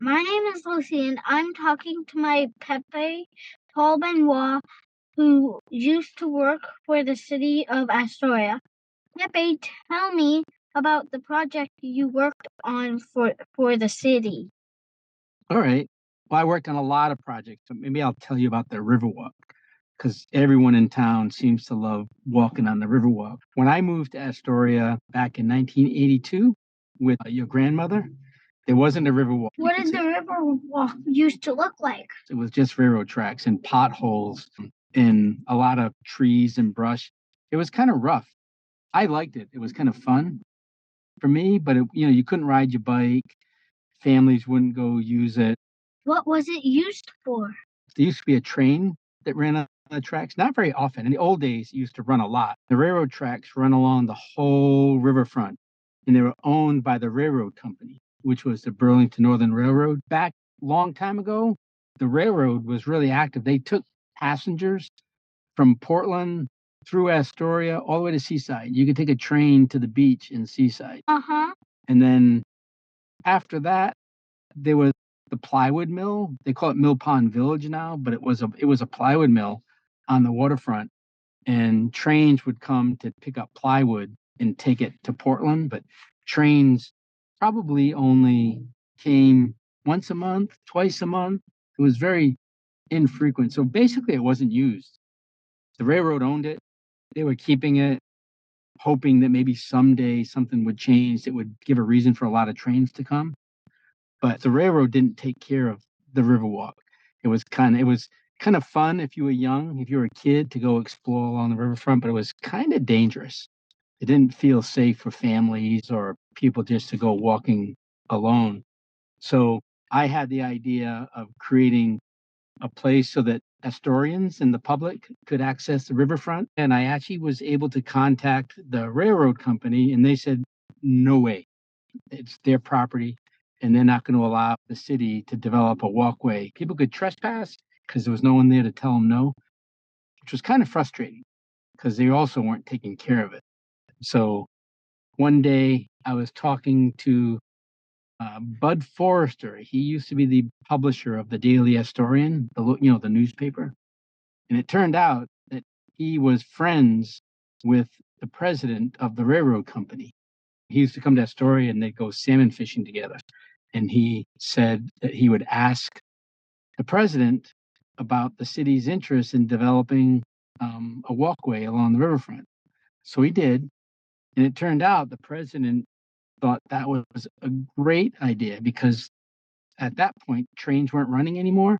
My name is Lucy, and I'm talking to my Pepe, Paul Benoit, who used to work for the City of Astoria. Pepe, tell me about the project you worked on for the city. All right. Well, I worked on a lot of projects, so maybe I'll tell you about the Riverwalk because everyone in town seems to love walking on the Riverwalk. When I moved to Astoria back in 1982 with your grandmother, there wasn't a Riverwalk. What did the Riverwalk used to look like? It was just railroad tracks and potholes and a lot of trees and brush. It was kind of rough. I liked it. It was kind of fun for me, but you couldn't ride your bike. Families wouldn't go use it. What was it used for? There used to be a train that ran on the tracks, not very often. In the old days, it used to run a lot. The railroad tracks run along the whole riverfront, and they were owned by the railroad company, which was the Burlington Northern Railroad. Back a long time ago, the railroad was really active. They took passengers from Portland through Astoria all the way to Seaside. You could take a train to the beach in Seaside. And then after that, there was the plywood mill. They call it Mill Pond Village now, but it was a plywood mill on the waterfront, and trains would come to pick up plywood and take it to Portland. But trains probably only came once a month, twice a month. It was very infrequent. So basically, it wasn't used. The railroad owned it. They were keeping it, hoping that maybe someday something would change that would give a reason for a lot of trains to come. But the railroad didn't take care of the Riverwalk. It was kind of fun if you were young, if you were a kid, to go explore along the riverfront, but it was kind of dangerous. It didn't feel safe for families or people just to go walking alone. So I had the idea of creating a place so that Astorians and the public could access the riverfront. And I actually was able to contact the railroad company, and they said, no way. It's their property, and they're not going to allow the city to develop a walkway. People could trespass because there was no one there to tell them no, which was kind of frustrating because they also weren't taking care of it. So one day I was talking to Bud Forrester. He used to be the publisher of the Daily Astorian, the newspaper. And it turned out that he was friends with the president of the railroad company. He used to come to Astoria and they'd go salmon fishing together. And he said that he would ask the president about the city's interest in developing a walkway along the riverfront. So he did. And it turned out the president thought that was a great idea because at that point, trains weren't running anymore.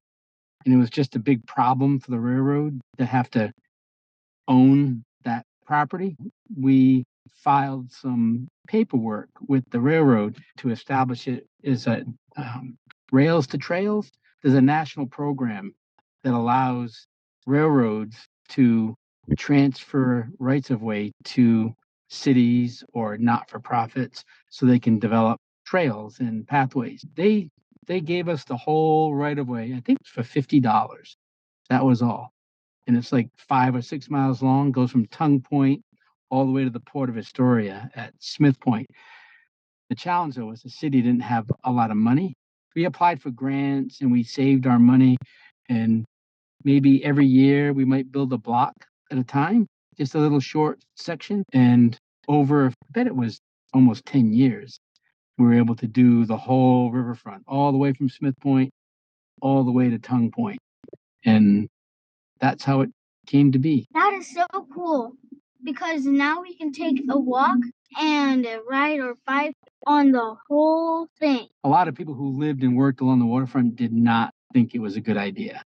And it was just a big problem for the railroad to have to own that property. We filed some paperwork with the railroad to establish it as a Rails to Trails. There's a national program that allows railroads to transfer rights of way to cities or not for profits so they can develop trails and pathways. They gave us the whole right of way. I think it's for $50. That was all. And it's like 5 or 6 miles long, goes from Tongue Point all the way to the port of Astoria at Smith Point. The challenge, though, was the city didn't have a lot of money. We applied for grants and we saved our money. And maybe every year we might build a block at a time, just a little short section. And over, I bet it was almost 10 years, we were able to do the whole riverfront, all the way from Smith Point, all the way to Tongue Point. And that's how it came to be. That is so cool because now we can take a walk and ride or bike on the whole thing. A lot of people who lived and worked along the waterfront did not think it was a good idea.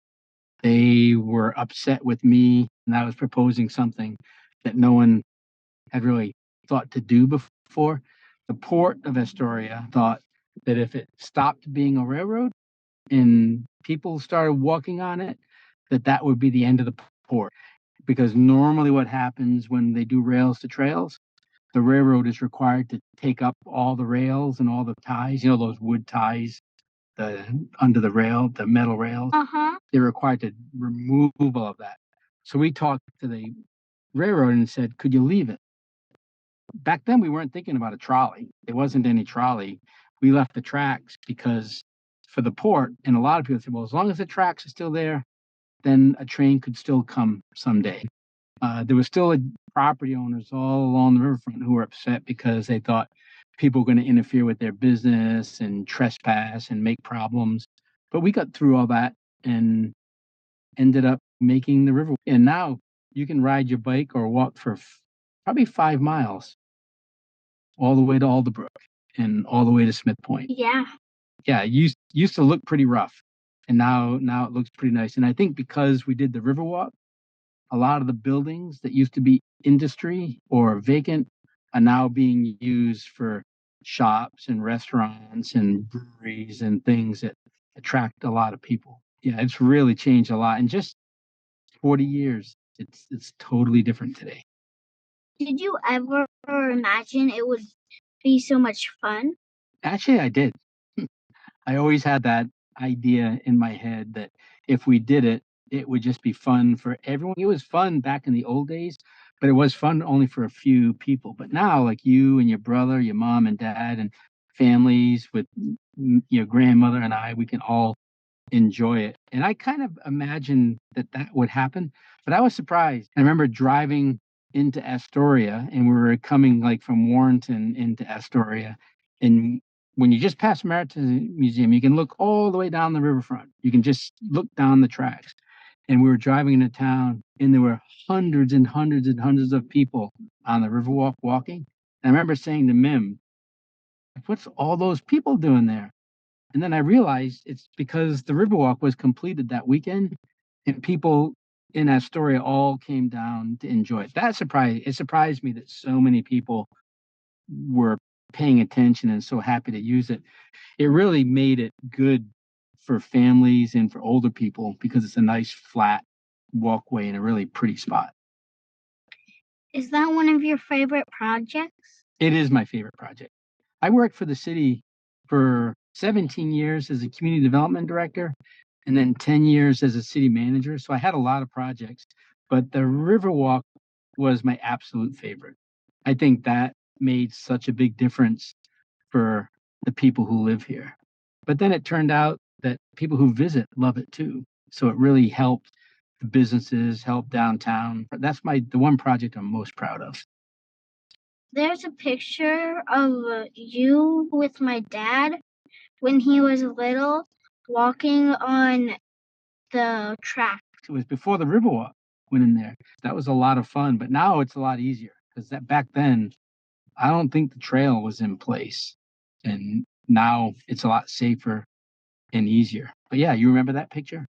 They were upset with me, and I was proposing something that no one had really thought to do before. The port of Astoria thought that if it stopped being a railroad and people started walking on it, that would be the end of the port. Because normally what happens when they do rails to trails, the railroad is required to take up all the rails and all the ties, those wood ties, under the rail, the metal rails. They're required to remove all of that. So we talked to the railroad and said, could you leave it? Back then, we weren't thinking about a trolley. There wasn't any trolley. We left the tracks because for the port. And a lot of people said, well, as long as the tracks are still there, then a train could still come someday. There was still property owners all along the riverfront who were upset because they thought people were going to interfere with their business and trespass and make problems. But we got through all that and ended up making the river. And now you can ride your bike or walk for probably 5 miles all the way to Alderbrook and all the way to Smith Point. Yeah. Yeah, it used to look pretty rough, and now it looks pretty nice. And I think because we did the Riverwalk, a lot of the buildings that used to be industry or vacant are now being used for shops and restaurants and breweries and things that attract a lot of people. Yeah, it's really changed a lot in just 40 years. It's totally different today. Did you ever imagine it would be so much fun? Actually, I did. I always had that idea in my head that if we did it, it would just be fun for everyone. It was fun back in the old days, but it was fun only for a few people. But now, like you and your brother, your mom and dad, and families with your grandmother and I, we can all enjoy it. And I kind of imagined that would happen, but I was surprised. I remember driving into Astoria, and we were coming like from Warrenton into Astoria. And when you just pass Maritime Museum, you can look all the way down the riverfront. You can just look down the tracks. And we were driving into town, and there were hundreds and hundreds and hundreds of people on the Riverwalk walking. And I remember saying to Mim, what's all those people doing there? And then I realized it's because the Riverwalk was completed that weekend, and people in Astoria all came down to enjoy it. It surprised me that so many people were paying attention and so happy to use it. It really made it good for families and for older people because it's a nice flat walkway in a really pretty spot. Is that one of your favorite projects? It is my favorite project. I worked for the city for 17 years as a community development director and then 10 years as a city manager. So I had a lot of projects, but the Riverwalk was my absolute favorite. I think that made such a big difference for the people who live here. But then it turned out that people who visit love it too. So it really helped the businesses, helped downtown. That's the one project I'm most proud of. There's a picture of you with my dad when he was little walking on the track. It was before the Riverwalk went in there. That was a lot of fun, but now it's a lot easier because that back then, I don't think the trail was in place, and now it's a lot safer and easier. But yeah, you remember that picture?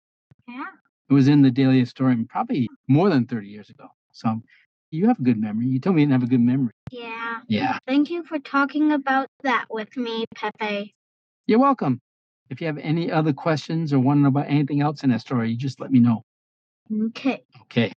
Yeah. It was in the Daily Historian probably more than 30 years ago. So you have a good memory. You told me you didn't have a good memory. Yeah. Yeah. Thank you for talking about that with me, Pepe. You're welcome. If you have any other questions or want to know about anything else in that story, you just let me know. Okay. Okay.